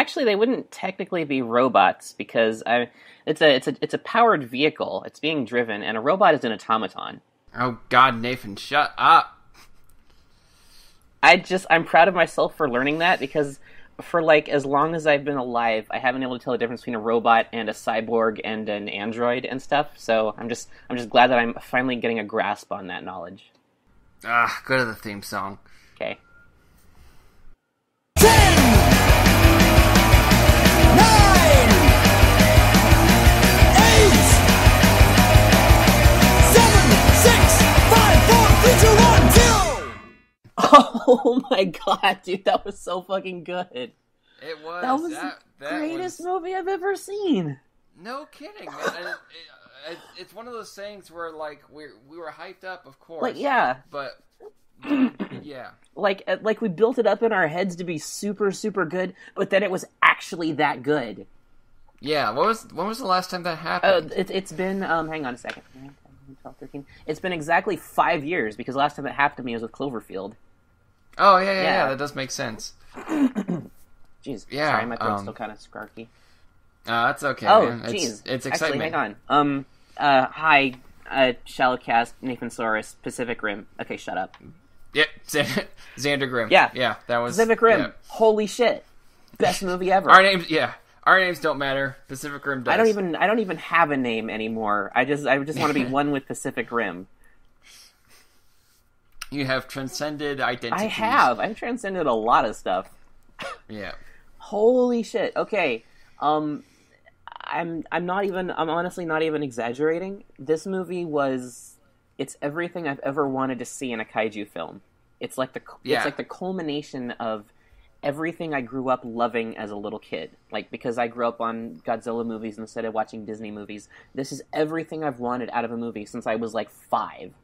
actually, they wouldn't technically be robots because it's a powered vehicle. It's being driven, and a robot is an automaton. Oh God, Nafan, shut up! I'm proud of myself for learning that because for like as long as I've been alive, I haven't been able to tell the difference between a robot and a cyborg and an android and stuff. So I'm just glad that I'm finally getting a grasp on that knowledge. Go to the theme song. Okay. 10, 9, 8, 7, 6, 5, 4, 3, 2, 1, 0. Oh my god, dude, that was so fucking good. It was. That was the greatest movie I've ever seen. No kidding, man. It's one of those things where, like, we were hyped up, of course. Like, yeah. But, yeah. Like we built it up in our heads to be super, super good, but then it was actually that good. Yeah, when was the last time that happened? It's been, hang on a second. 12, 13. It's been exactly 5 years, because the last time it happened to me was with Cloverfield. Oh, yeah, that does make sense. Jeez, yeah, sorry, my throat's still kind of scarky. That's okay, man. Jeez. It's excitement. Actually, hang on. Hi, ShallowCast, Nafansaurus, Pacific Rim. Okay, shut up. Yep, Xander Grimm. Yeah, that was... Pacific Rim. Yeah. Holy shit. Best movie ever. Our names don't matter. Pacific Rim does. I don't even have a name anymore. I just want to be one with Pacific Rim. You have transcended identities. I've transcended a lot of stuff. Yeah. Holy shit. Okay. I'm honestly not even exaggerating. This movie it's everything I've ever wanted to see in a kaiju film. It's like the culmination of everything I grew up loving as a little kid. Like, because I grew up on Godzilla movies instead of watching Disney movies. This is everything I've wanted out of a movie since I was like 5.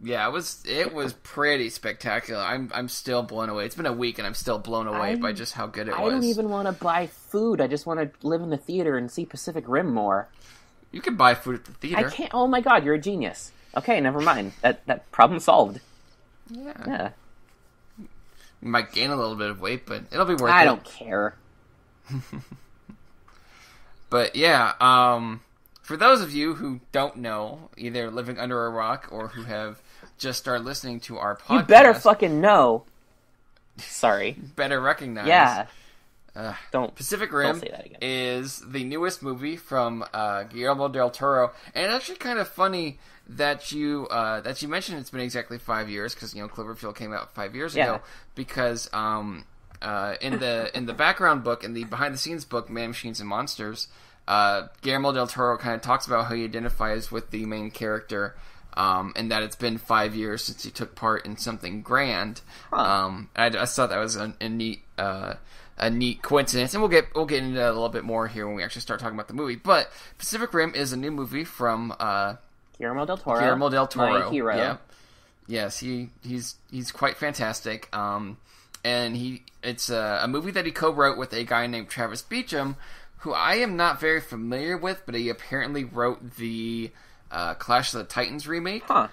Yeah, it was pretty spectacular. I'm still blown away. It's been a week and I'm still blown away by just how good it was. I don't even want to buy food. I just want to live in the theater and see Pacific Rim more. You can buy food at the theater. I can't. Oh my god, you're a genius. Okay, never mind. That problem solved. Yeah. You might gain a little bit of weight, but it'll be worth it. I don't care. But yeah, for those of you who don't know, either living under a rock or who have just started listening to our podcast... You better fucking know. Sorry. Better recognize. Yeah. Pacific Rim say that again. is the newest movie from Guillermo del Toro, and it's actually kind of funny that you mentioned it's been exactly 5 years, because Cloverfield came out 5 years ago, because in the background book, in the behind the scenes book, Man, Machines and Monsters, Guillermo del Toro kind of talks about how he identifies with the main character, and that it's been 5 years since he took part in something grand. I just thought that was a neat coincidence, and we'll get into that a little bit more here when we actually start talking about the movie. But Pacific Rim is a new movie from Guillermo del Toro. My hero. Yeah. Yes, he's quite fantastic. And it's a movie that he co-wrote with a guy named Travis Beacham, who I am not very familiar with, but he apparently wrote the Clash of the Titans remake. Huh.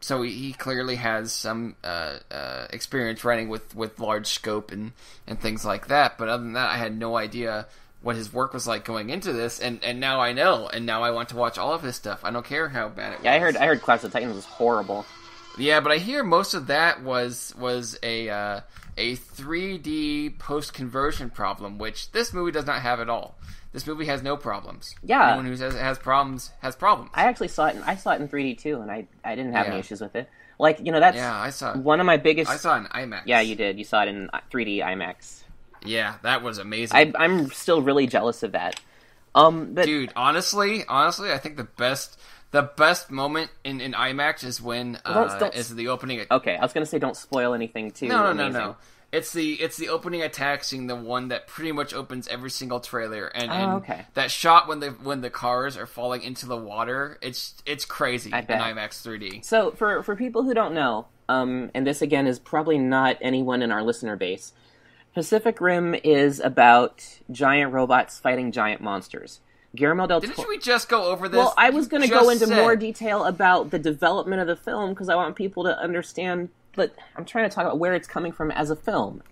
So he clearly has some experience writing with large scope and things like that. But other than that, I had no idea what his work was like going into this, and now I know, and now I want to watch all of his stuff. I don't care how bad it was. Yeah, I heard Clash of the Titans was horrible. Yeah, but I hear most of that was a 3D post-conversion problem, which this movie does not have at all. This movie has no problems. Yeah. Anyone who says it has problems has problems. I actually saw it in 3D too, and I didn't have any issues with it. Like, that's I saw it. One of my biggest... I saw it in IMAX. Yeah, you did. You saw it in 3D IMAX. Yeah, that was amazing. I'm still really jealous of that. But dude, honestly, I think the best moment in IMAX is when is the opening. Okay, I was gonna say don't spoil anything too. No. It's the opening attack scene, the one that pretty much opens every single trailer, and that shot when the cars are falling into the water, it's crazy in IMAX 3D. So for people who don't know, and this again is probably not anyone in our listener base, Pacific Rim is about giant robots fighting giant monsters. Guillermo del Toro... Didn't we just go over this? Well, I was going to go into more detail about the development of the film because I want people to understand, but I'm trying to talk about where it's coming from as a film.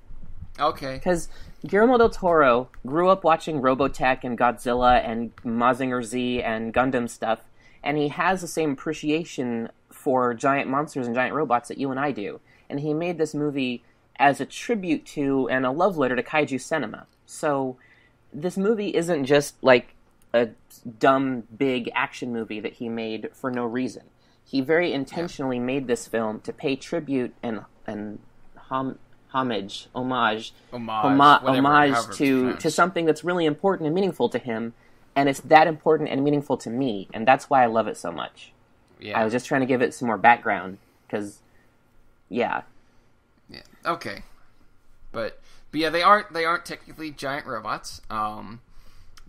Okay. Because Guillermo del Toro grew up watching Robotech and Godzilla and Mazinger Z and Gundam stuff, and he has the same appreciation for giant monsters and giant robots that you and I do. And he made this movie as a tribute to and a love letter to kaiju cinema. So this movie isn't just like a dumb, big action movie that he made for no reason. He very intentionally made this film to pay tribute and homage to something that's really important and meaningful to him, and it's that important and meaningful to me, and that's why I love it so much. Yeah. I was just trying to give it some more background, because, yeah. Yeah, okay. But yeah, they aren't technically giant robots.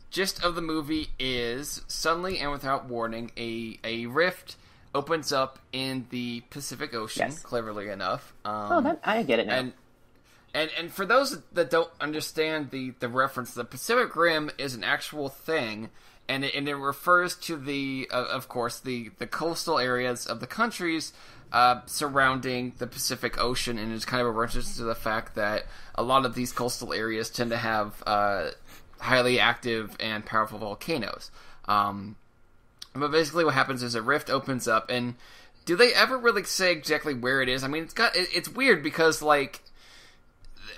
Gist of the movie is, suddenly and without warning, a rift opens up in the Pacific Ocean, cleverly enough. I get it now. And for those that don't understand the reference, the Pacific Rim is an actual thing, and it refers to of course, the coastal areas of the countries surrounding the Pacific Ocean, and it's kind of a reference to the fact that a lot of these coastal areas tend to have highly active and powerful volcanoes. But basically what happens is a rift opens up, and do they ever really say exactly where it is? I mean, it's weird because, like,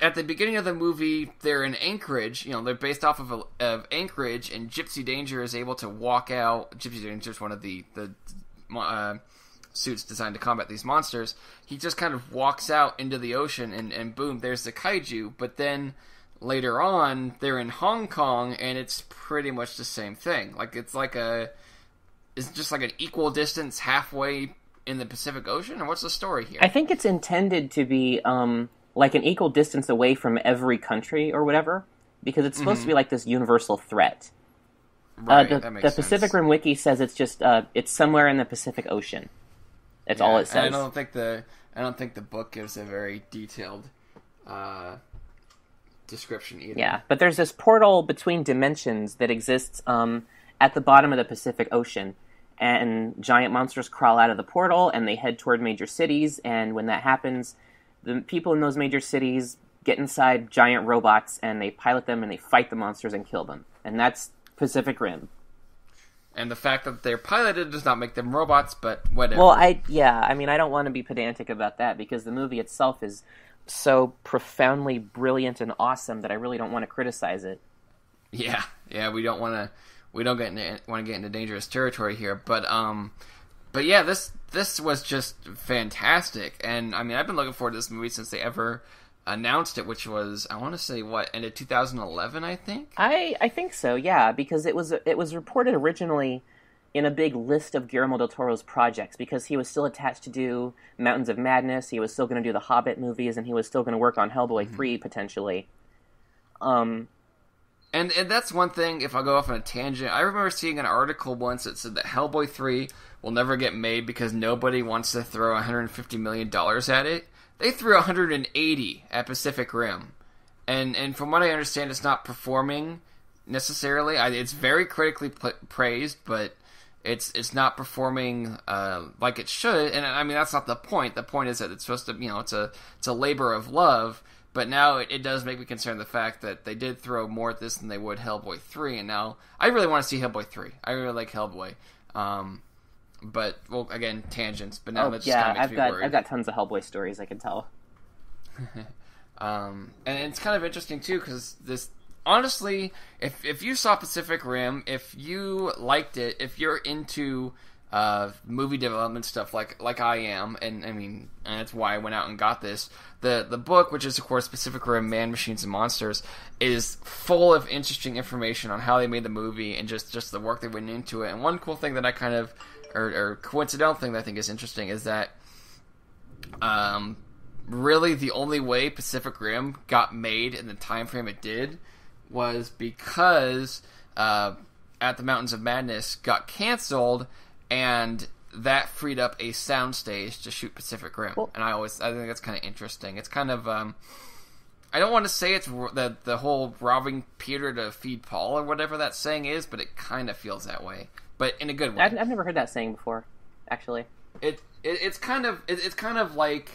at the beginning of the movie, they're in Anchorage. You know, they're based off of Anchorage, and Gypsy Danger is able to walk out. Gypsy Danger is one of the suits designed to combat these monsters. He just kind of walks out into the ocean, and boom, there's the kaiju. But then later on, they're in Hong Kong, and it's pretty much the same thing. Like, it's just like an equal distance halfway in the Pacific Ocean, or what's the story here? I think it's intended to be like an equal distance away from every country or whatever, because it's supposed to be like this universal threat. Right, that makes sense. The Pacific Rim Wiki says it's just it's somewhere in the Pacific Ocean. That's all it says. And I don't think the book gives a very detailed description either. Yeah, but there's this portal between dimensions that exists at the bottom of the Pacific Ocean, and giant monsters crawl out of the portal, and they head toward major cities, and when that happens, the people in those major cities get inside giant robots, and they pilot them, and they fight the monsters and kill them. And that's Pacific Rim. And the fact that they're piloted does not make them robots, but whatever. Well, I don't want to be pedantic about that, because the movie itself is so profoundly brilliant and awesome that I really don't want to criticize it. Yeah, we don't want to get into dangerous territory here, but yeah, this was just fantastic, and I mean, I've been looking forward to this movie since they ever announced it, which was, I want to say, ended 2011, I think. I think so, yeah, because it was reported originally in a big list of Guillermo del Toro's projects, because he was still attached to do Mountains of Madness, he was still going to do the Hobbit movies, and he was still going to work on Hellboy 3 potentially. And that's one thing, if I'll go off on a tangent, I remember seeing an article once that said that Hellboy 3 will never get made because nobody wants to throw $150 million at it. They threw $180 at Pacific Rim. And from what I understand, it's not performing necessarily. It's very critically praised, but it's not performing like it should. And I mean, that's not the point. The point is that it's supposed to, it's a labor of love. But now it does make me concerned the fact that they did throw more at this than they would Hellboy 3, and now I really want to see Hellboy 3. I really like Hellboy. But, well, again, tangents, but now that just kind of makes me worried. I've got tons of Hellboy stories, I can tell. And it's kind of interesting, too, because this, honestly, if you saw Pacific Rim, if you liked it, if you're into movie development stuff like I am, and I mean, and that's why I went out and got this. The book, which is of course Pacific Rim: Man, Machines, and Monsters, is full of interesting information on how they made the movie and just the work they went into it. And one cool thing that I kind of, or coincidental thing that I think is interesting is that really the only way Pacific Rim got made in the time frame it did was because At the Mountains of Madness got canceled, and that freed up a soundstage to shoot Pacific Rim. Cool. And I think that's kind of interesting. It's kind of, I don't want to say it's the whole robbing Peter to feed Paul or whatever that saying is, but it kind of feels that way. But in a good way. I've never heard that saying before, actually. It's kind of like,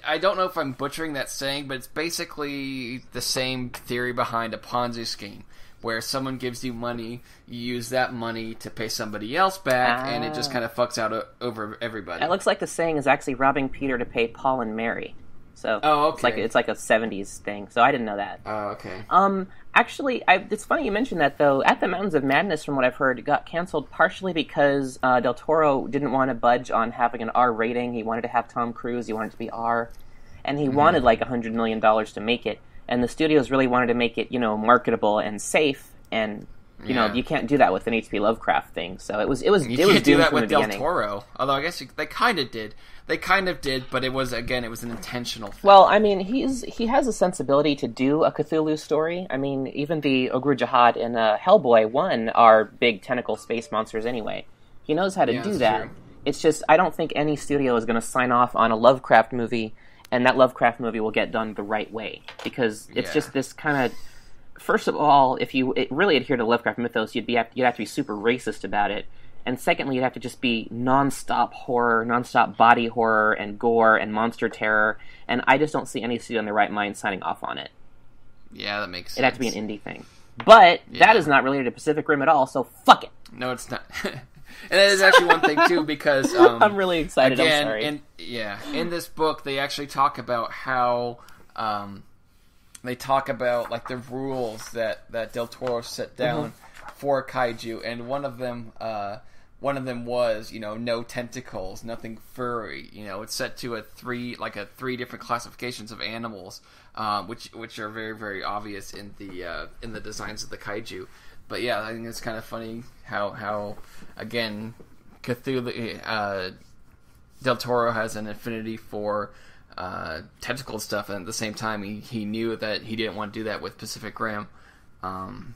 I don't know if I'm butchering that saying, but it's basically the same theory behind a Ponzi scheme, where someone gives you money, you use that money to pay somebody else back, and it just kind of fucks out over everybody. It looks like the saying is actually robbing Peter to pay Paul and Mary. So okay. It's like a 70s thing. So I didn't know that. Oh, okay. Actually, it's funny you mentioned that, though. At the Mountains of Madness, from what I've heard, it got canceled partially because Del Toro didn't want to budge on having an R rating. He wanted to have Tom Cruise. He wanted it to be R. And he wanted like $100 million to make it. And the studios really wanted to make it, marketable and safe. And, you can't do that with an H.P. Lovecraft thing. So it was doomed from the beginning. You can't do that with Del Toro. Although I guess they kind of did. They kind of did, but it was an intentional thing. Well, I mean, he has a sensibility to do a Cthulhu story. I mean, even the Ogre Jihad and Hellboy 1 are big tentacle space monsters anyway. He knows how to do that. True. It's just, I don't think any studio is going to sign off on a Lovecraft movie, and that Lovecraft movie will get done the right way. Because it's just this kind of... First of all, if you really adhere to Lovecraft mythos, you'd have to be super racist about it. And secondly, you'd have to just be non-stop horror, non-stop body horror and gore and monster terror. And I just don't see any studio in their right mind signing off on it. Yeah, that makes sense. It'd have to be an indie thing. But that is not related to Pacific Rim at all, so fuck it. No, it's not. And that is actually one thing, too, because... I'm really excited, again, I'm sorry. In this book, they actually talk about how... they talk about, like, the rules that Del Toro set down for kaiju, and one of them was, no tentacles, nothing furry. It's set to three different classifications of animals, which are very, very obvious in the designs of the kaiju. But yeah, I think it's kind of funny how again Cthulhu, Del Toro has an affinity for tentacle stuff, and at the same time he knew that he didn't want to do that with Pacific Rim. But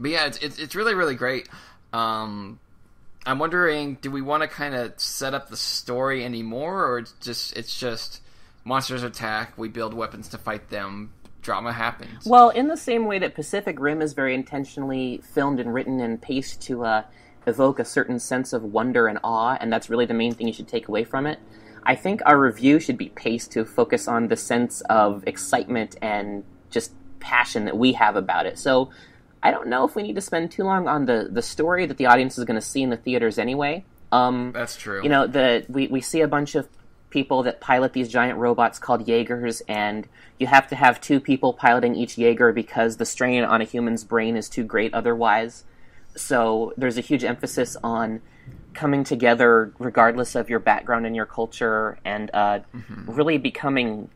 yeah, it's really, really great. I'm wondering, do we want to kind of set up the story anymore, or it's just monsters attack, we build weapons to fight them, drama happens? Well, in the same way that Pacific Rim is very intentionally filmed and written and paced to evoke a certain sense of wonder and awe, and that's really the main thing you should take away from it, I think our review should be paced to focus on the sense of excitement and just passion that we have about it. So I don't know if we need to spend too long on the story that the audience is going to see in the theaters anyway. That's true. We see a bunch of people that pilot these giant robots called Jaegers, and you have to have two people piloting each Jaeger because the strain on a human's brain is too great otherwise. So there's a huge emphasis on coming together regardless of your background and your culture, and really becoming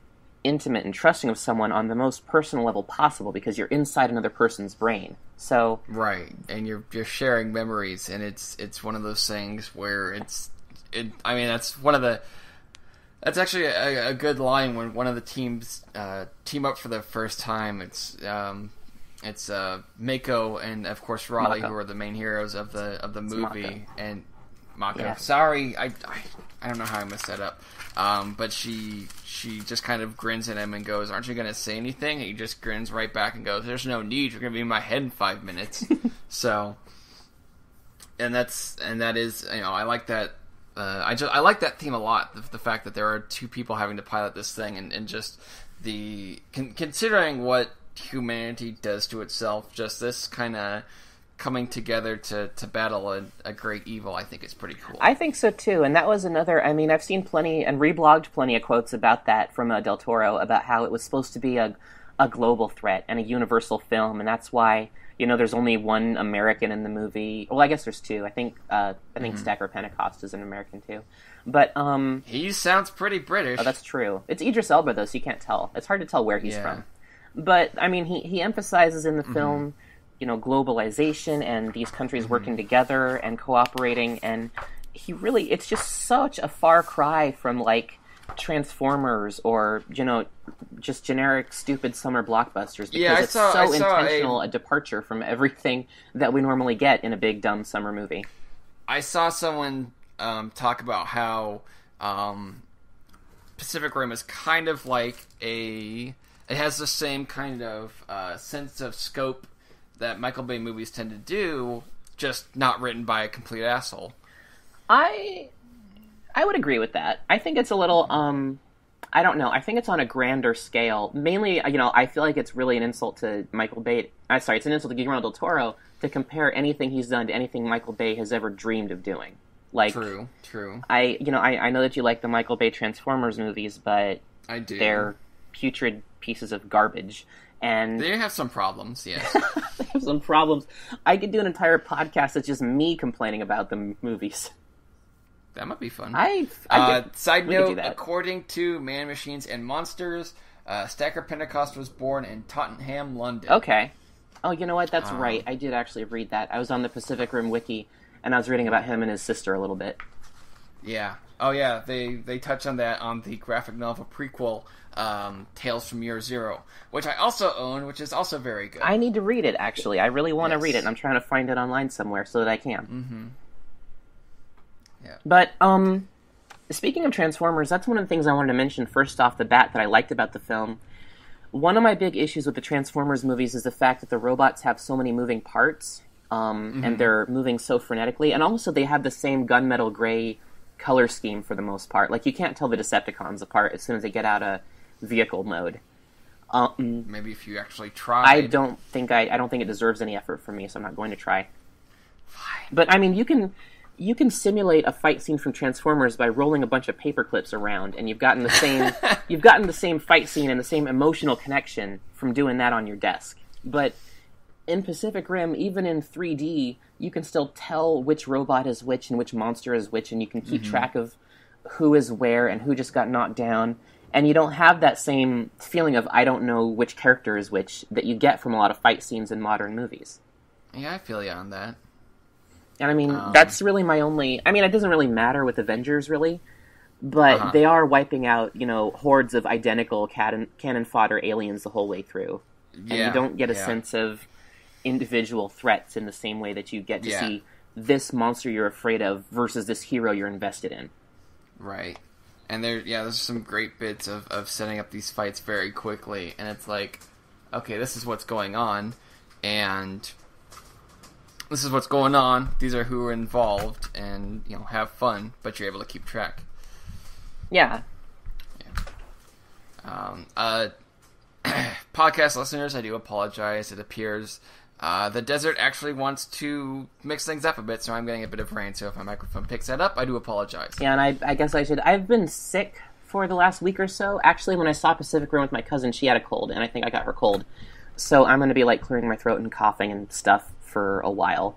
intimate and trusting of someone on the most personal level possible, because you're inside another person's brain. So right, and you're sharing memories, and it's one of those things where that's actually a good line when one of the teams team up for the first time. It's Mako and of course Raleigh, who are the main heroes of the movie, Mako. And Mako. Yeah. Sorry, I don't know how I messed that up. But she just kind of grins at him and goes, "Aren't you going to say anything?" And he just grins right back and goes, "There's no need. You're going to be in my head in 5 minutes." So, and that is, I like that. I like that theme a lot. The fact that there are two people having to pilot this thing, and just considering what humanity does to itself, just this kind of coming together to battle a great evil, I think is pretty cool. I think so too, and that was another, I've seen plenty and reblogged plenty of quotes about that from Del Toro, about how it was supposed to be a global threat and a universal film, and that's why, there's only one American in the movie. Well, I guess there's two. I think Stacker Pentecost is an American too. But he sounds pretty British. Oh, that's true. It's Idris Elba though, so you can't tell. It's hard to tell where he's from. But he emphasizes in the film, globalization and these countries working together and cooperating, and it's just such a far cry from like Transformers or just generic stupid summer blockbusters, because it's so intentional a departure from everything that we normally get in a big dumb summer movie. I saw someone talk about how Pacific Rim is kind of like it has the same kind of sense of scope that Michael Bay movies tend to do, just not written by a complete asshole. I I would agree with that. I think it's a little, I don't know. I think it's on a grander scale. Mainly, I feel like it's really an insult to Michael Bay. It's an insult to Guillermo del Toro to compare anything he's done to anything Michael Bay has ever dreamed of doing. Like, True. I know that you like the Michael Bay Transformers movies, but I do. They're putrid pieces of garbage. And they have some problems, yes. They have some problems. I could do an entire podcast that's just me complaining about the movies. That might be fun. Side note, according to Man, Machines, and Monsters, Stacker Pentecost was born in Tottenham, London. Okay. Oh, you know what? That's right. I did actually read that. I was on the Pacific Rim Wiki, and I was reading about him and his sister a little bit. Yeah. Oh, yeah. They touch on that on the graphic novel prequel, Tales from Year Zero, which I also own, which is also very good. I need to read it, actually. I really want to read it, and I'm trying to find it online somewhere so that I can. Mm-hmm. Yeah. But, speaking of Transformers, that's one of the things I wanted to mention first off the bat that I liked about the film. One of my big issues with the Transformers movies is the fact that the robots have so many moving parts, and they're moving so frenetically, and also they have the same gunmetal gray color scheme for the most part. Like, you can't tell the Decepticons apart as soon as they get out of vehicle mode. Maybe if you actually try. I don't think it deserves any effort from me, so I'm not going to try. Fine. But, I mean, you can simulate a fight scene from Transformers by rolling a bunch of paper clips around, and you've gotten the same fight scene and the same emotional connection from doing that on your desk. But in Pacific Rim, even in 3D, you can still tell which robot is which and which monster is which, and you can keep track of who is where and who just got knocked down. And you don't have that same feeling of I don't know which character is which that you get from a lot of fight scenes in modern movies. Yeah, I feel you on that. And I mean, that's really my only... I mean, it doesn't really matter with Avengers, really. But they are wiping out, hordes of identical cannon fodder aliens the whole way through. And you don't get a sense of individual threats in the same way that you get to see this monster you're afraid of versus this hero you're invested in. Right. And there's some great bits of setting up these fights very quickly. And it's like, okay, this is what's going on. And... this is what's going on. These are who are involved, and have fun. But you're able to keep track. Yeah. Podcast listeners, I do apologize. It appears the desert actually wants to mix things up a bit, so I'm getting a bit of rain. So if my microphone picks that up, I do apologize. Yeah, and I guess I should. I've been sick for the last week or so. Actually, when I saw Pacific Rim with my cousin, she had a cold, and I think I got her cold. So I'm going to be clearing my throat and coughing and stuff for a while.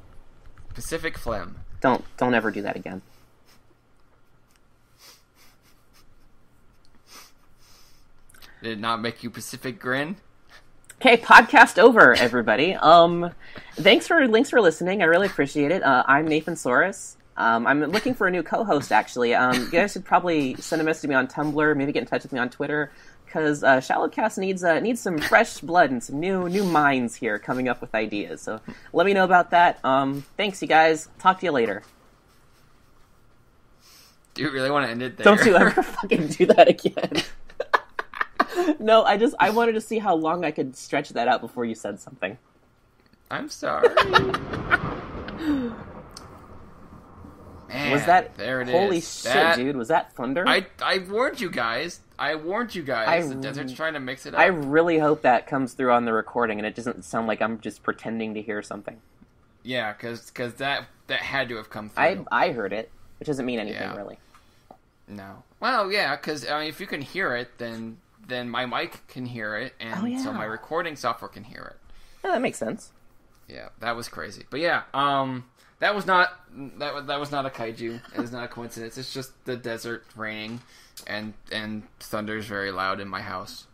Pacific phlegm. Don't ever do that again. Did it not make you Pacific grin? Okay, podcast over, everybody. Thanks for listening. I really appreciate it. I'm Nafansaurus. I'm looking for a new co-host, actually. You guys should probably send a message to me on Tumblr, maybe get in touch with me on Twitter, because ShallowCast needs some fresh blood and some new minds here coming up with ideas. So let me know about that. Thanks, you guys. Talk to you later. Do you really want to end it there? Don't you ever fucking do that again. No, I wanted to see how long I could stretch that out before you said something. I'm sorry. Man, was that... there it holy is. shit, dude. Was that thunder? I warned you guys. The desert's trying to mix it up. I really hope that comes through on the recording and it doesn't sound like I'm just pretending to hear something. Yeah, because that had to have come through. I heard it, which doesn't mean anything, really. No. Well, yeah, because if you can hear it, then my mic can hear it, and so my recording software can hear it. Yeah, that makes sense. Yeah, that was crazy. But yeah, that was not a kaiju. It is not a coincidence. It's just the desert raining, and thunder's very loud in my house.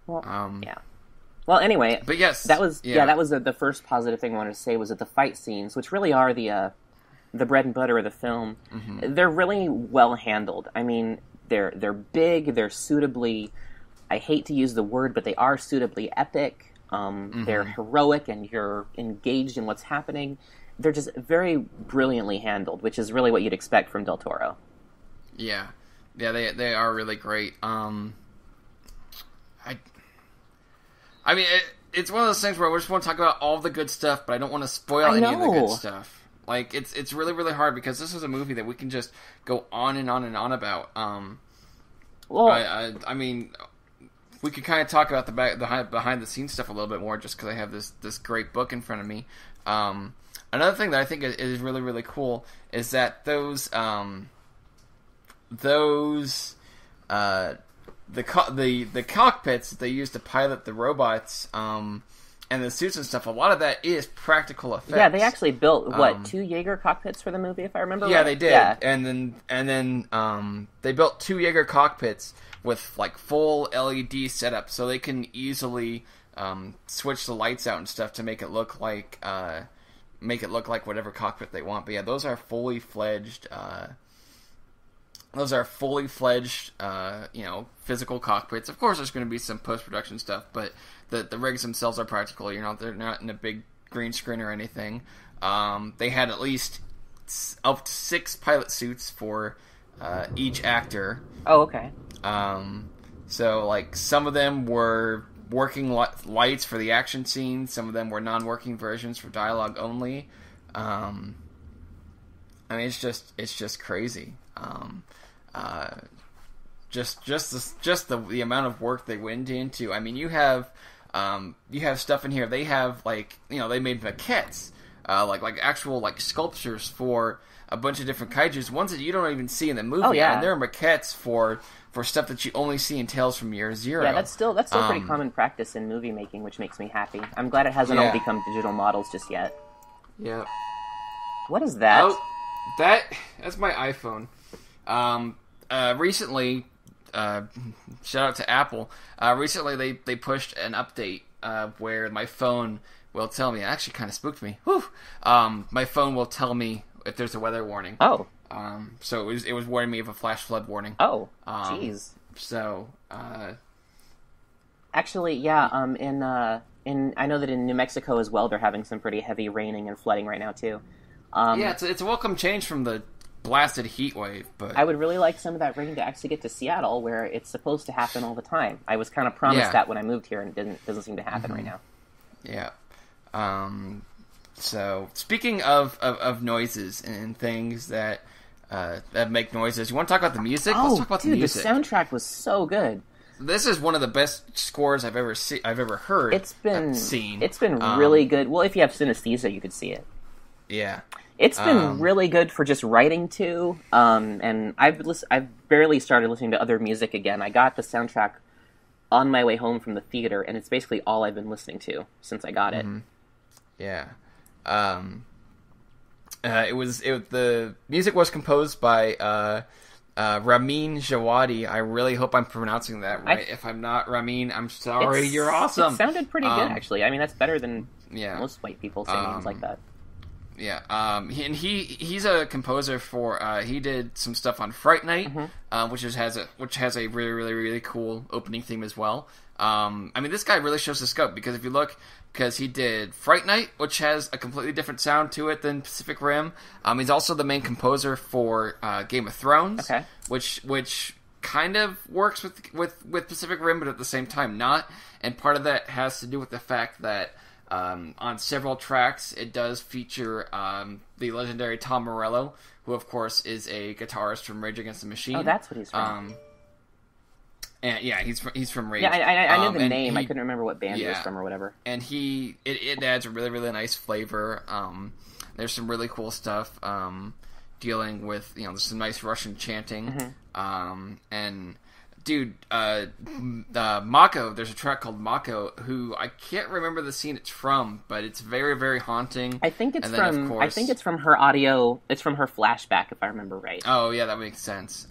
Well, yeah. Well, anyway, but yes, that was the first positive thing I wanted to say was that the fight scenes, which really are the bread and butter of the film, they're really well handled. I mean, they're big. They're suitably. I hate to use the word, but they are suitably epic. They're heroic, and you're engaged in what's happening. They're just very brilliantly handled, which is really what you'd expect from Del Toro. Yeah, they are really great. I mean, it's one of those things where we just want to talk about all the good stuff, but I don't want to spoil any of the good stuff. Like, it's really, really hard because this is a movie that we can just go on and on and on about. Well, I mean, we could kind of talk about the behind the scenes stuff a little bit more, just because I have this great book in front of me. Another thing that I think is really, really cool is that the cockpits that they use to pilot the robots, and the suits and stuff, a lot of that is practical effects. Yeah, they actually built, 2 Jaeger cockpits for the movie, if I remember right? Yeah, they did. Yeah. And then they built 2 Jaeger cockpits with, like, full LED setup, so they can easily switch the lights out and stuff to make it look like whatever cockpit they want. But yeah, those are fully fledged physical cockpits. Of course, there's going to be some post-production stuff, but the rigs themselves are practical. They're not in a big green screen or anything. They had at least up to 6 pilot suits for each actor. Oh, okay. So, like, some of them were working lights for the action scenes. Some of them were non-working versions for dialogue only. I mean, it's just crazy. Just the amount of work they went into. I mean, you have stuff in here. They have, like, they made maquettes, like actual, like, sculptures for a bunch of different kaijus, ones that you don't even see in the movie. Oh, yeah. And they're maquettes for stuff that you only see in Tales from Year Zero. Yeah, that's still pretty common practice in movie making, which makes me happy. I'm glad it hasn't all become digital models just yet. Yeah. What is that? Oh, that's my iPhone. Recently, shout out to Apple. Recently, they pushed an update where my phone will tell me. It actually kind of spooked me. Whew. My phone will tell me if there's a weather warning. Oh. So it was warning me of a flash flood warning. Oh. Jeez. So. Actually, yeah. I know that in New Mexico as well, they're having some pretty heavy raining and flooding right now too. Yeah, it's a welcome change from the blasted heat wave, but I would really like some of that rain to actually get to Seattle, where it's supposed to happen all the time. I was kind of promised that when I moved here, and it doesn't seem to happen right now. Yeah. So speaking of noises and things that make noises, you want to talk about the music? Let's talk about the music. The soundtrack was so good. This is one of the best scores I've ever heard. It's been seen. It's been really good. Well, if you have synesthesia, you could see it. Yeah. It's been really good for just writing too, and I've barely started listening to other music again. I got the soundtrack on my way home from the theater, and it's basically all I've been listening to since I got it. Yeah, the music was composed by Ramin Djawadi. I really hope I'm pronouncing that right. If I'm not, Ramin, I'm sorry. You're awesome. It sounded pretty good, actually. I mean, that's better than most white people saying things like that. Yeah, and he's a composer for. He did some stuff on Fright Night, which has a really, really, really cool opening theme as well. I mean, this guy really shows the scope, because if you look, because he did Fright Night, which has a completely different sound to it than Pacific Rim. He's also the main composer for Game of Thrones, which kind of works with Pacific Rim, but at the same time not. And part of that has to do with the fact that. On several tracks, it does feature the legendary Tom Morello, who, of course, is a guitarist from Rage Against the Machine. Oh, that's what he's from. And yeah, he's from Rage. Yeah, I knew the name. I couldn't remember what band he was from or whatever. And it adds a really, really nice flavor. There's some really cool stuff dealing with, there's some nice Russian chanting. And... Dude, Mako, there's a track called Mako, who I can't remember the scene it's from, but it's very, very haunting. I think it's from her audio, it's from her flashback, if I remember right. Oh, yeah, that makes sense.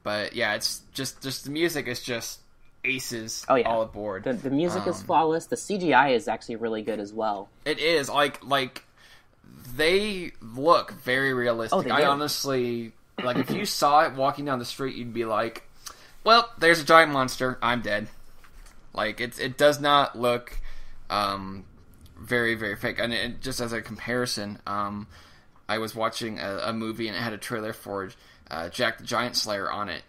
But yeah, it's just the music is just aces all aboard. The music is flawless. The CGI is actually really good as well. It is, like they look very realistic. Oh, I honestly... Like, if you saw it walking down the street, you'd be like, well, there's a giant monster. I'm dead. Like, it does not look very, very fake. And just as a comparison, I was watching a movie, and it had a trailer for Jack the Giant Slayer on it.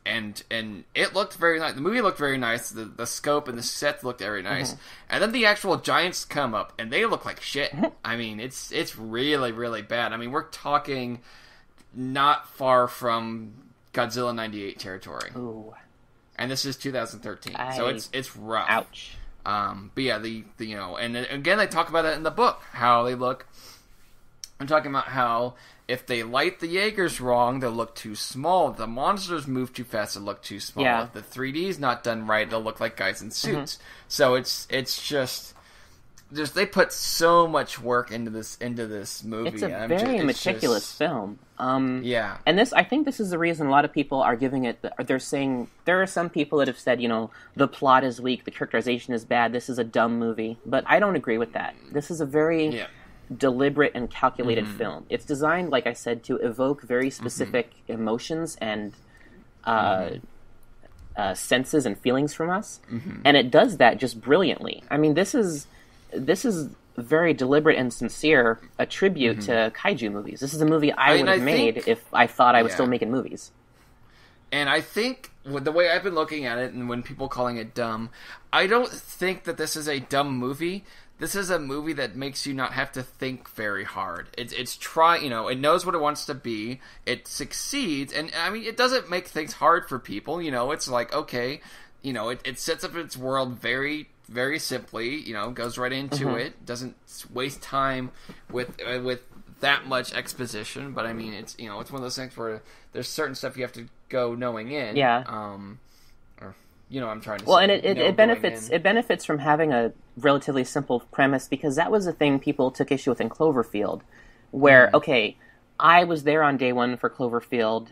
and it looked very nice. The movie looked very nice. The scope and the sets looked very nice. And then the actual giants come up, and they look like shit. I mean, it's really, really bad. I mean, we're talking not far from Godzilla 98 territory. Ooh. And this is 2013, so it's rough. Ouch. But yeah, the and again, they talk about that in the book, how they look. I'm talking about how if they light the Jaegers wrong, they'll look too small. If the monsters move too fast, they'll look too small. Yeah. If the 3D's not done right, they'll look like guys in suits. So it's just they put so much work into this movie. It's a very meticulous film. Yeah. And I think this is the reason a lot of people are giving it, they're saying, there are some people that have said, the plot is weak, the characterization is bad, this is a dumb movie. But I don't agree with that. This is a very deliberate and calculated film. It's designed, like I said, to evoke very specific emotions and senses and feelings from us. And it does that just brilliantly. I mean, this is very deliberate and sincere, a tribute to kaiju movies. This is a movie I would have made if I thought I was still making movies. And I think, with the way I've been looking at it, and when people calling it dumb, I don't think that this is a dumb movie. This is a movie that makes you not have to think very hard. It's it knows what it wants to be. It succeeds, and I mean, it doesn't make things hard for people. It's like, okay, it sets up its world very, very simply, goes right into it, doesn't waste time with that much exposition, but I mean, it's one of those things where there's certain stuff you have to go knowing in. Yeah. I'm trying to well, say. And it benefits from having a relatively simple premise, because that was a thing people took issue with in Cloverfield, where, okay, I was there on day one for Cloverfield,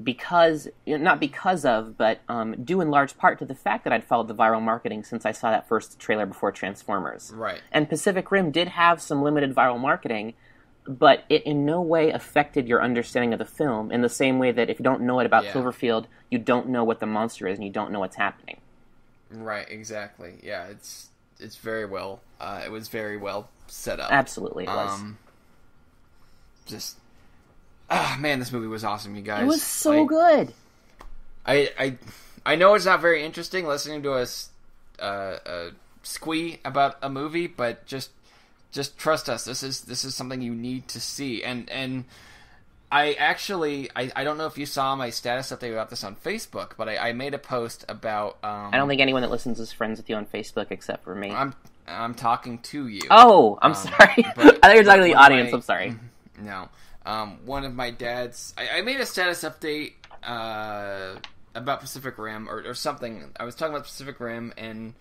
because, not because of, but due in large part to the fact that I'd followed the viral marketing since I saw that first trailer before Transformers. Right. And Pacific Rim did have some limited viral marketing, but it in no way affected your understanding of the film, in the same way that if you don't know it about Cloverfield, you don't know what the monster is and you don't know what's happening. Right, exactly. Yeah, it's very well, it was very well set up. Absolutely, it was. Man, this movie was awesome, you guys. It was so good. I know it's not very interesting listening to us squee about a movie, but just trust us. This is something you need to see. And I actually I don't know if you saw my status update about this on Facebook, but I made a post about. I don't think anyone that listens is friends with you on Facebook except for me. I'm talking to you. Oh, I'm sorry. I thought you were talking to the audience. I'm sorry. No. One of my dad's... I made a status update about Pacific Rim, or something. I was talking about Pacific Rim, and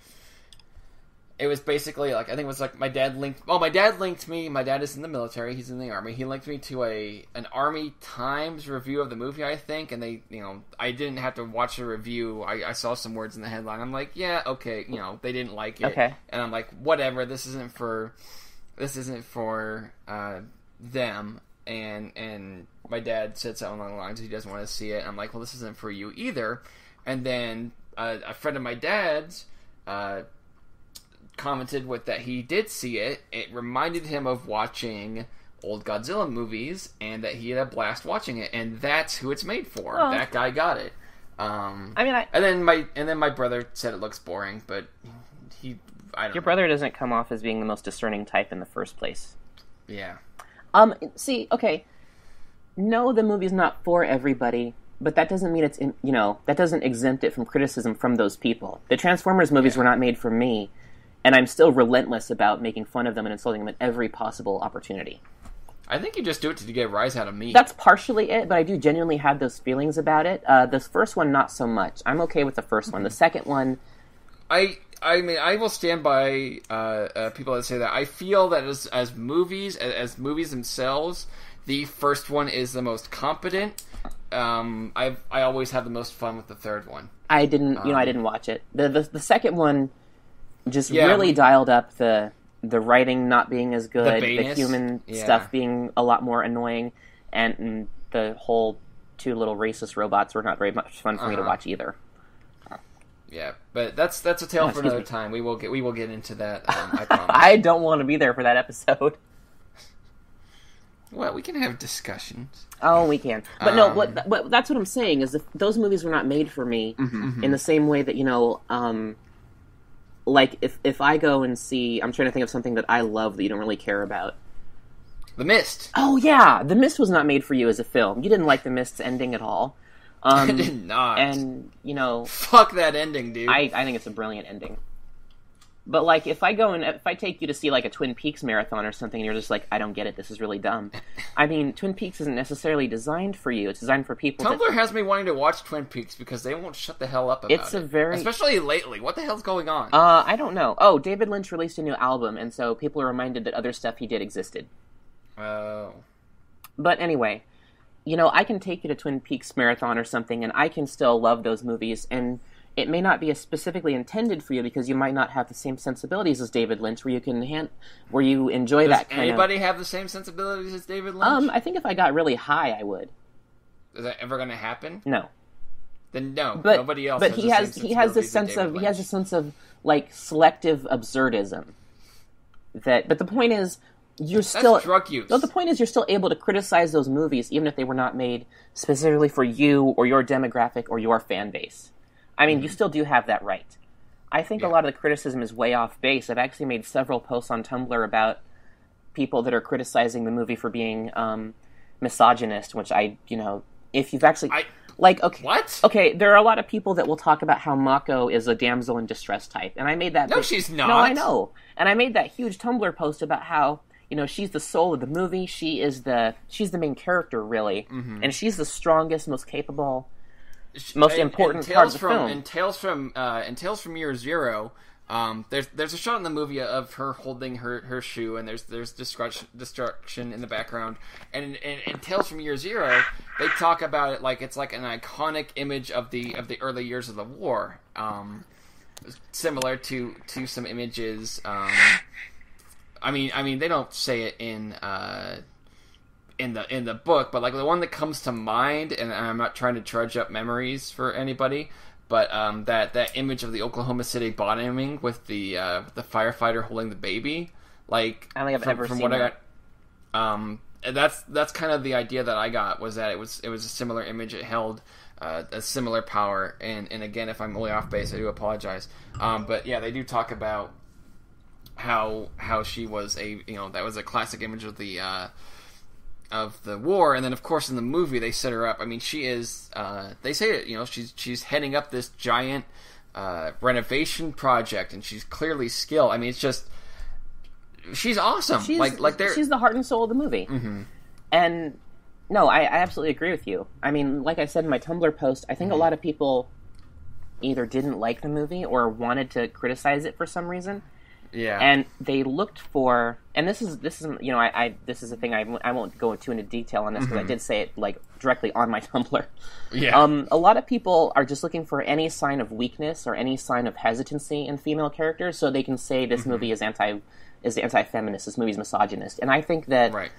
it was basically, like, I think it was like my dad linked me. My dad is in the military. He's in the Army. He linked me to an Army Times review of the movie, I think, and they, I didn't have to watch the review. I saw some words in the headline. I'm like, yeah, okay, they didn't like it. Okay. And I'm like, whatever, this isn't for them. And my dad said something along the lines he doesn't want to see it. And I'm like, well, this isn't for you either. And then a friend of my dad's commented that he did see it. It reminded him of watching old Godzilla movies, and that he had a blast watching it. And that's who it's made for. Well, that guy got it. And then my brother said it looks boring, but I don't know. Your brother doesn't come off as being the most discerning type in the first place. Yeah. See, okay, no, the movie's not for everybody, but that doesn't mean that doesn't exempt it from criticism from those people. The Transformers movies were not made for me, and I'm still relentless about making fun of them and insulting them at every possible opportunity. I think you just do it to get a rise out of me. That's partially it, but I do genuinely have those feelings about it. The first one, not so much. I'm okay with the first one. The second one... I mean, I will stand by people that say that. I feel that as movies themselves, the first one is the most competent. I always have the most fun with the third one. I didn't watch it. The second one just really dialed up the writing not being as good, the human stuff being a lot more annoying, and the whole two little racist robots were not very much fun for me to watch either. Yeah, but that's a tale for another time. We will get into that. I promise. I don't want to be there for that episode. Well, we can have discussions. Oh, we can. But no, but that's what I'm saying, is if those movies were not made for me in the same way that, like, if I go and see... I'm trying to think of something that I love that you don't really care about. The Mist. Oh, yeah! The Mist was not made for you as a film. You didn't like The Mist's ending at all. I did not. And, Fuck that ending, dude. I think it's a brilliant ending. But, like, if I take you to see, like, a Twin Peaks marathon or something, and you're just like, I don't get it, this is really dumb. I mean, Twin Peaks isn't necessarily designed for you. It's designed for people Tumblr has me wanting to watch Twin Peaks because they won't shut the hell up about it. Especially lately. What the hell's going on? I don't know. Oh, David Lynch released a new album, and so people are reminded that other stuff he did existed. Oh. But anyway, I can take you to Twin Peaks marathon or something, and I can still love those movies, and... It may not be specifically intended for you because you might not have the same sensibilities as David Lynch, where you enjoy that kind of... Does anybody have the same sensibilities as David Lynch? I think if I got really high, I would. Is that ever going to happen? No. Then no. But nobody else. But has he has this sense of like selective absurdism. But the point is, That's drug use. No, the point is, you're still able to criticize those movies, even if they were not made specifically for you or your demographic or your fan base. I mean, you still do have that right. I think a lot of the criticism is way off base. I've actually made several posts on Tumblr about people that are criticizing the movie for being misogynist, which if you've actually... okay. What? Okay, there are a lot of people that will talk about how Mako is a damsel in distress type, and I made that... No, she's not. No, I know. And I made that huge Tumblr post about how, she's the soul of the movie, she's the main character, really, and she's the strongest, most capable... most important part of the film. In Tales from Year Zero, there's a shot in the movie of her holding her shoe, and there's destruction in the background. And in Tales from Year Zero, they talk about it like it's like an iconic image of the early years of the war, similar to some images. I mean, they don't say it in the book, but like the one that comes to mind, and I'm not trying to trudge up memories for anybody, but that image of the Oklahoma City bombing with the firefighter holding the baby, like I don't think I've ever seen that. That's kind of the idea that I got, was that it was a similar image. It held a similar power, and again, if I'm only off base, I do apologize. But yeah, they do talk about how she was that was a classic image of the war, and then of course in the movie they set her up. I mean, she is. They say it. She's heading up this giant renovation project, and she's clearly skilled. I mean, it's just she's awesome. She's the heart and soul of the movie. Mm-hmm. And no, I absolutely agree with you. I mean, like I said in my Tumblr post, I think a lot of people either didn't like the movie or wanted to criticize it for some reason. Yeah, and they looked for, and this is this is a thing I won't go into detail on this because I did say it like directly on my Tumblr. Yeah, a lot of people are just looking for any sign of weakness or any sign of hesitancy in female characters, so they can say this movie is anti-feminist, this movie's misogynist. And I think that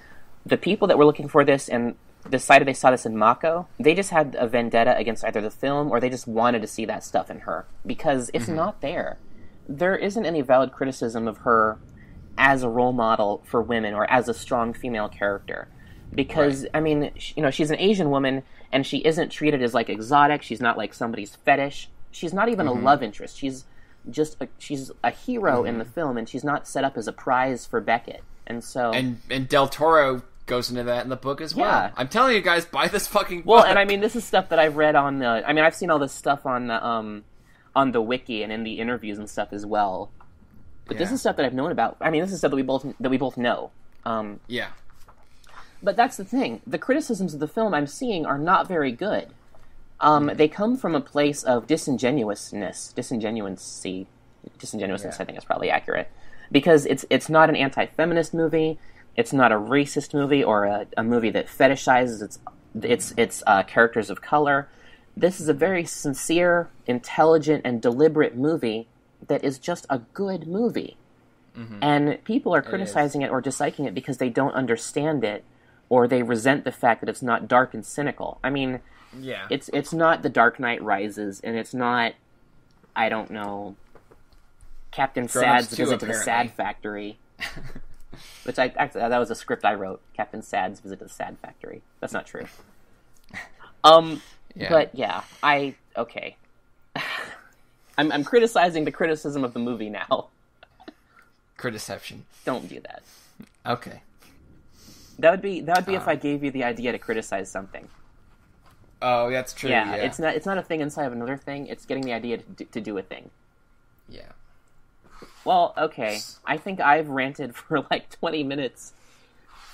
the people that were looking for this and decided they saw this in Mako, they just had a vendetta against either the film or they just wanted to see that stuff in her because it's not there. There isn't any valid criticism of her as a role model for women or as a strong female character. Because, I mean, she's an Asian woman, and she isn't treated as, like, exotic. She's not, like, somebody's fetish. She's not even a love interest. She's a hero in the film, and she's not set up as a prize for Becket. And so... And Del Toro goes into that in the book as well. Yeah. I'm telling you guys, buy this fucking book. Well, and I mean, this is stuff that I've read on the... I mean, I've seen all this stuff on the wiki and in the interviews and stuff as well. But this is stuff that I've known about. I mean, this is stuff that we both know. Yeah. But that's the thing. The criticisms of the film I'm seeing are not very good. They come from a place of disingenuousness. Disingenuousness, I think is probably accurate. Because it's not an anti-feminist movie. It's not a racist movie or a movie that fetishizes its characters of color. This is a very sincere, intelligent, and deliberate movie that is just a good movie. Mm-hmm. And people are criticizing it or disliking it because they don't understand it or they resent the fact that it's not dark and cynical. I mean, it's not The Dark Knight Rises, and it's not, I don't know, Captain Sad's visit to the Sad Factory. Which that was a script I wrote. Captain Sad's Visit to the Sad Factory. That's not true. But yeah, okay. I'm criticizing the criticism of the movie now. Critiception. Don't do that. Okay. That would be if I gave you the idea to criticize something. Oh, that's true. Yeah, it's not a thing inside of another thing. It's getting the idea to do a thing. Yeah. Well, okay. I think I've ranted for like 20 minutes.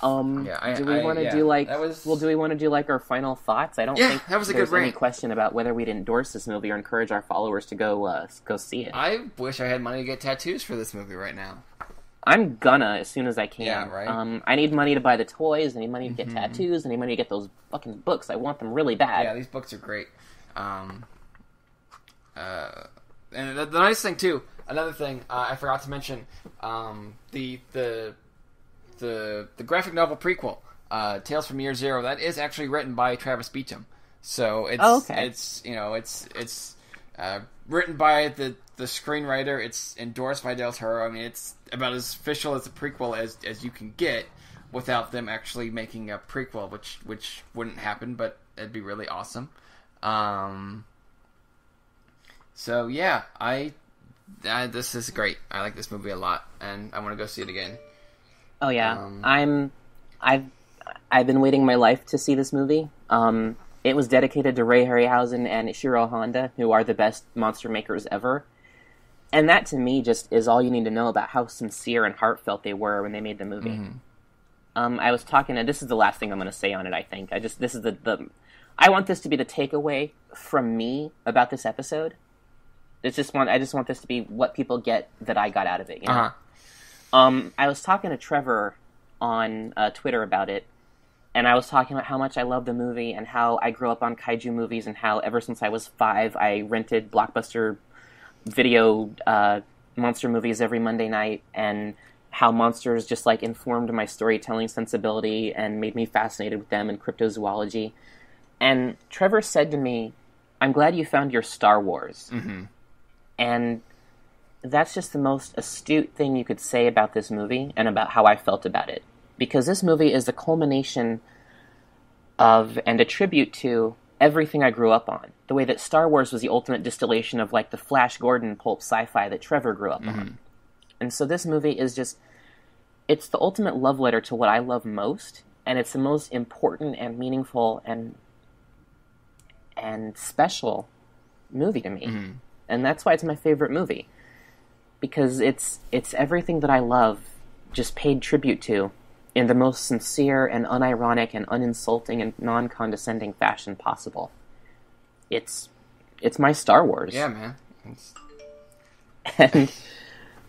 Do we want to do like our final thoughts? I don't think that was a there's good rant. any question about whether we'd endorse this movie or encourage our followers to go see it. I wish I had money to get tattoos for this movie right now. I'm gonna as soon as I can. Yeah, right. I need money to buy the toys. I need money to get tattoos. I need money to get those fucking books. I want them really bad. Yeah, these books are great. And the nice thing too. Another thing I forgot to mention. The graphic novel prequel, Tales from Year Zero. That is actually written by Travis Beacham. So it's it's written by the screenwriter. It's endorsed by Del Toro. I mean, it's about as official as a prequel as you can get without them actually making a prequel, which wouldn't happen, but it'd be really awesome. So yeah, this is great. I like this movie a lot, and I want to go see it again. Oh yeah, I've been waiting my life to see this movie. It was dedicated to Ray Harryhausen and Ishiro Honda, who are the best monster makers ever. And that, to me, just is all you need to know about how sincere and heartfelt they were when they made the movie. Mm-hmm. I was talking, and this is the last thing I'm going to say on it, I think. I want this to be the takeaway from me about this episode. I just want this to be what people get that I got out of it, you know? I was talking to Trevor on Twitter about it, and I was talking about how much I love the movie and how I grew up on kaiju movies and how ever since I was 5, I rented Blockbuster video monster movies every Monday night, and how monsters just like informed my storytelling sensibility and made me fascinated with them and cryptozoology. And Trevor said to me, "I'm glad you found your Star Wars." Mm-hmm. And that's just the most astute thing you could say about this movie and about how I felt about it. Because this movie is the culmination of and a tribute to everything I grew up on. The way that Star Wars was the ultimate distillation of like the Flash Gordon pulp sci-fi that Trevor grew up on. And so this movie is just, it's the ultimate love letter to what I love most, and it's the most important and meaningful and special movie to me. And that's why it's my favorite movie. Because it's everything that I love just paid tribute to in the most sincere and unironic and uninsulting and non-condescending fashion possible. It's my Star Wars. Yeah, man. And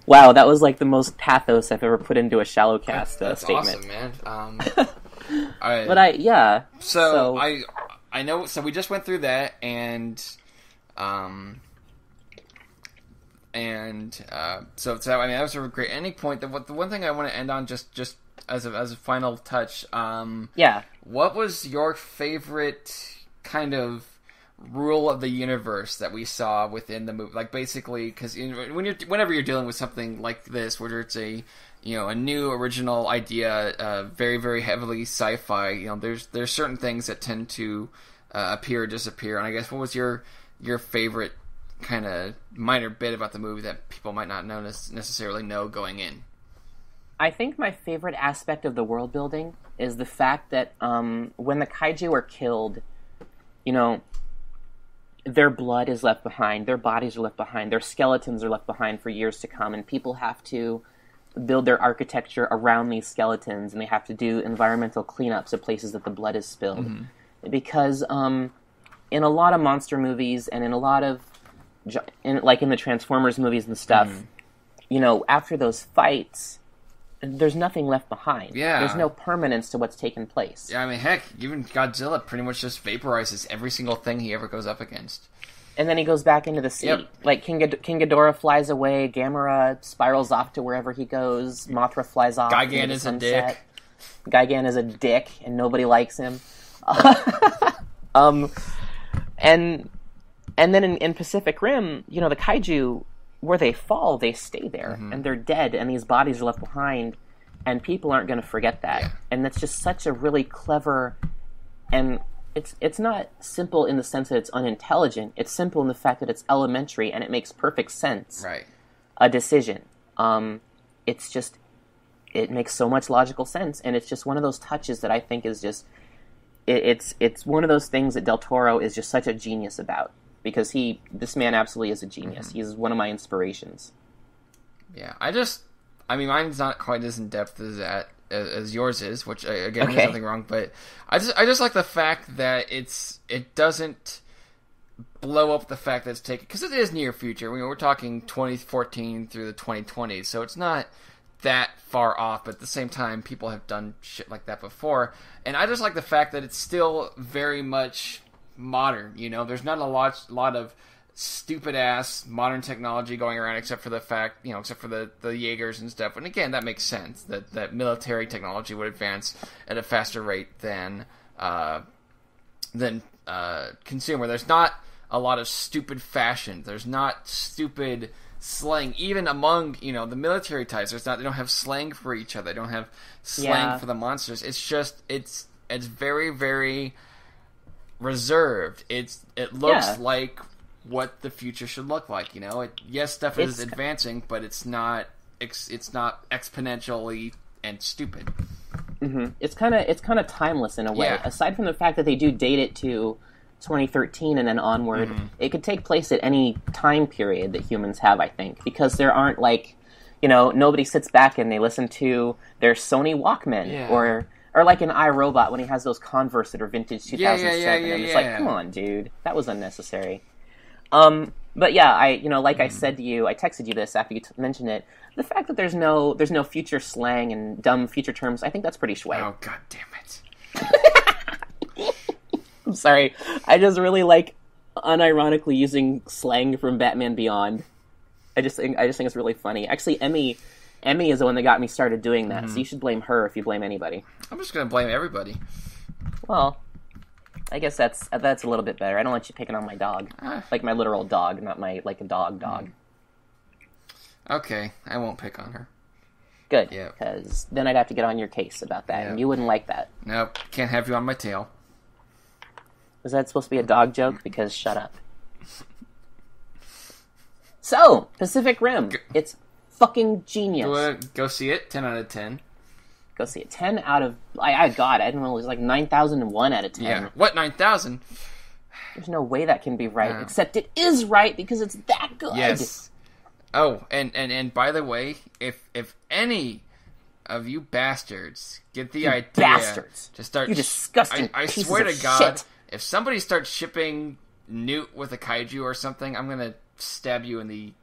wow, that was like the most pathos I've ever put into a ShallowCast that's statement. Awesome, man. So I know. So we just went through that, and so I mean that was a great ending point. The one thing I want to end on just as a final touch. What was your favorite kind of rule of the universe that we saw within the movie? Like basically, because whenever you're dealing with something like this, whether it's a new original idea, very very heavily sci-fi, there's certain things that tend to appear or disappear. And I guess what was your favorite kind of minor bit about the movie that people might not necessarily know going in? I think my favorite aspect of the world building is the fact that when the kaiju are killed, their blood is left behind, their bodies are left behind, their skeletons are left behind for years to come, and people have to build their architecture around these skeletons, and they have to do environmental cleanups of places that the blood is spilled. Because in a lot of monster movies and in a lot of in the Transformers movies and stuff, after those fights, there's nothing left behind. Yeah. There's no permanence to what's taken place. Yeah, I mean, heck, even Godzilla pretty much just vaporizes every single thing he ever goes up against. And then he goes back into the sea. Yep. Like, King Ghidorah flies away, Gamera spirals off to wherever he goes, Mothra flies off. Gigan is a dick. Gigan is a dick, and nobody likes him. And then in Pacific Rim, the kaiju, where they fall, they stay there, and they're dead, and these bodies are left behind, and people aren't going to forget that. Yeah. And that's just such a really clever, and it's not simple in the sense that it's unintelligent. It's simple in the fact that it's elementary and it makes perfect sense. Right. A decision. It's just, it makes so much logical sense, and it's just one of those touches that I think is just, it's one of those things that Del Toro is just such a genius about, because this man absolutely is a genius. Mm-hmm. He's one of my inspirations. Yeah, I mean, mine's not quite as in depth as yours is, which again, there's nothing wrong. But I just like the fact that it doesn't blow up the fact that it's taken, because it is near future. We're talking 2014 through the 2020s, so it's not that far off. But at the same time, people have done shit like that before, and I just like the fact that it's still very much modern. There's not a lot of stupid ass modern technology going around, except for the fact, except for the Jaegers and stuff. And again, that makes sense that military technology would advance at a faster rate than consumer. There's not a lot of stupid fashion. There's not stupid slang, even among the military types. They don't have slang for each other. They don't have slang for the monsters. It's just it's very, very reserved. It looks like what the future should look like. Yes, stuff is advancing, but it's not exponentially and stupid. Mm-hmm. It's kind of timeless in a way. Yeah. Aside from the fact that they do date it to 2013 and then onward, it could take place at any time period that humans have, I think, because there aren't nobody sits back and they listen to their Sony Walkman or like in iRobot when he has those Converse that are vintage 2007, and it's like, come on, dude, that was unnecessary. But yeah, I said to you, I texted you this after you mentioned it. The fact that there's no future slang and dumb future terms, I think that's pretty shway. Oh, god damn it. I'm sorry. I just really like unironically using slang from Batman Beyond. I just think it's really funny. Actually, Emmy is the one that got me started doing that, so you should blame her if you blame anybody. I'm just going to blame everybody. Well, I guess that's a little bit better. I don't want you picking on my dog. Like my literal dog, not my, like, a dog. Okay, I won't pick on her. Good, because then I'd have to get on your case about that, and you wouldn't like that. Nope, can't have you on my tail. Was that supposed to be a dog joke? Because shut up. So, Pacific Rim. It's fucking genius. Go see it. 10 out of 10. Go see it. 10 out of... I don't know, it was like 9,001 out of 10. Yeah. What, 9,000? There's no way that can be right, except it is right because it's that good. Yes. Oh, and by the way, if any of you bastards get the idea to start... You disgusting I pieces swear of to God, shit. If somebody starts shipping Newt with a kaiju or something, I'm gonna stab you in the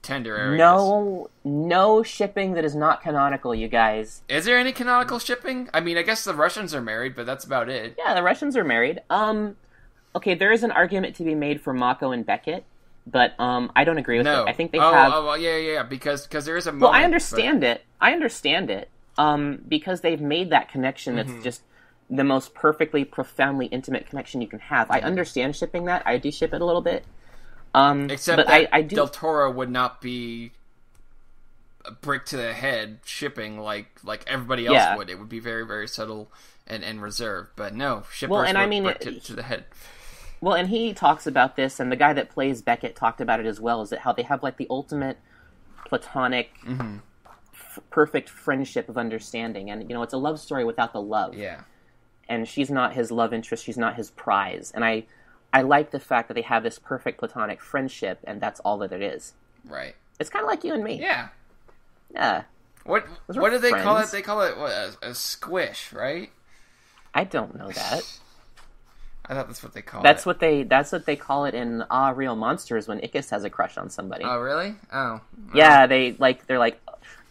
tender areas. No shipping that is not canonical, you guys. Is there any canonical shipping? I mean, I guess the Russians are married, but that's about it. Yeah, the Russians are married. Okay, there is an argument to be made for Mako and Becket, but I don't agree with it. I think they have... Oh, yeah, because there is a moment... Well, I understand it. Because they've made that connection that's just the most perfectly, profoundly intimate connection you can have. I understand shipping that. I do ship it a little bit. Except but that I do... Del Toro would not be a brick to the head shipping like everybody else would. It would be very, very subtle and reserved. But no, shippers brick to the head. Well, and he talks about this, and the guy that plays Becket talked about it as well, is that how they have like the ultimate platonic, perfect friendship of understanding. And, it's a love story without the love. Yeah. And she's not his love interest, she's not his prize. And I like the fact that they have this perfect platonic friendship, and that's all that it is. Right. It's kind of like you and me. Yeah. Yeah. What do they call it? They call it a squish, right? I don't know that. I thought that's what they call it. That's what they call it in Real Monsters when Ickis has a crush on somebody. Oh, really? Oh. Yeah, they're like,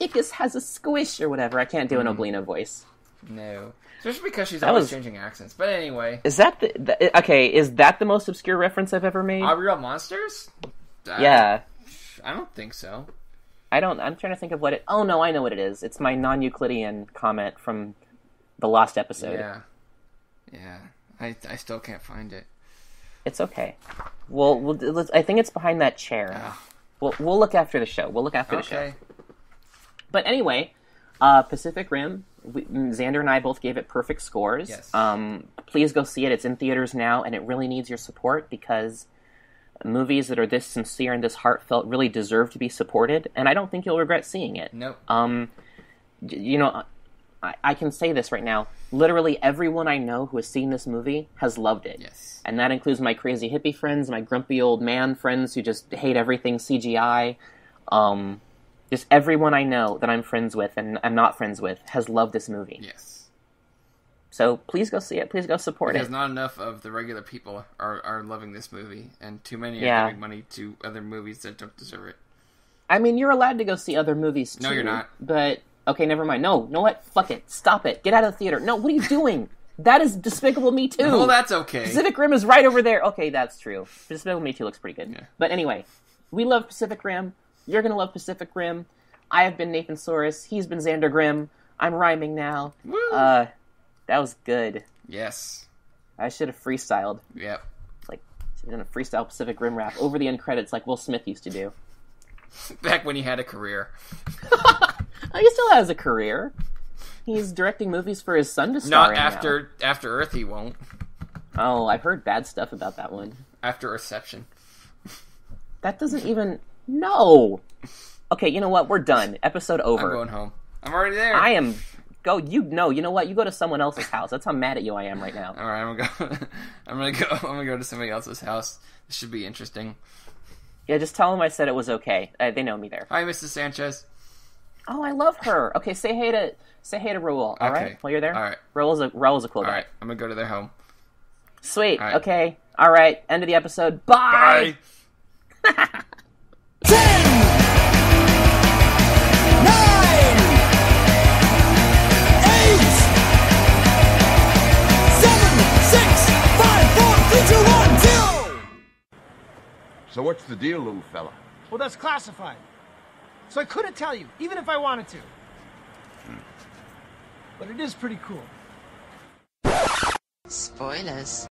Ickis has a squish or whatever. I can't do an Oblina voice. No. Just because she's always changing accents. But anyway. Is that is that the most obscure reference I've ever made? Real Monsters? Yeah. I don't think so. I'm trying to think of what it... Oh, no, I know what it is. It's my non-Euclidean comment from the lost episode. Yeah. I still can't find it. It's okay. I think it's behind that chair. We'll look after the show. The show. But anyway, Pacific Rim. Xander and I both gave it perfect scores. Yes. Please go see it. It's in theaters now, and it really needs your support because movies that are this sincere and this heartfelt really deserve to be supported, and I don't think you'll regret seeing it. Nope. I can say this right now. Literally everyone I know who has seen this movie has loved it. Yes. And that includes my crazy hippie friends, my grumpy old man friends who just hate everything CGI. Just everyone I know that I'm friends with and I'm not friends with has loved this movie. Yes. So please go see it. Please go support because it. Not enough of the regular people are loving this movie, and too many are giving money to other movies that don't deserve it. I mean, you're allowed to go see other movies too. No, you're not. But, okay, never mind. No, you know what? Fuck it. Stop it. Get out of the theater. No, what are you doing? That is Despicable Me 2. Well, that's okay. Pacific Rim is right over there. Okay, that's true. Despicable Me 2 looks pretty good. Yeah. But anyway, we love Pacific Rim. You're going to love Pacific Rim. I have been Nafansaurus. He's been Xander Grimm. I'm rhyming now. Woo! That was good. Yes. I should have freestyled. Yep. Like, should have done a freestyle Pacific Rim rap over the end credits like Will Smith used to do. Back when he had a career. He still has a career. He's directing movies for his son to star Not in after now. After Earth he won't. Oh, I've heard bad stuff about that one. After Reception. That doesn't even... No! Okay, you know what? We're done. Episode over. I'm going home. I'm already there. I am... You know what? You go to someone else's house. That's how mad at you I am right now. All right, I'm gonna go to somebody else's house. This should be interesting. Yeah, just tell them I said it was okay. They know me there. Hi, Mrs. Sanchez. Oh, I love her. Okay, say hey to Raul. All right, while you're there. All right. Raul's a cool guy. All right, I'm gonna go to their home. Sweet. All right. Okay. All right. End of the episode. Bye. 10, 9, 8, 7, 6, 5, 4, 3, 2, 1, 0. So what's the deal, little fella? Well, that's classified. So I couldn't tell you, even if I wanted to. But it is pretty cool. Spoilers.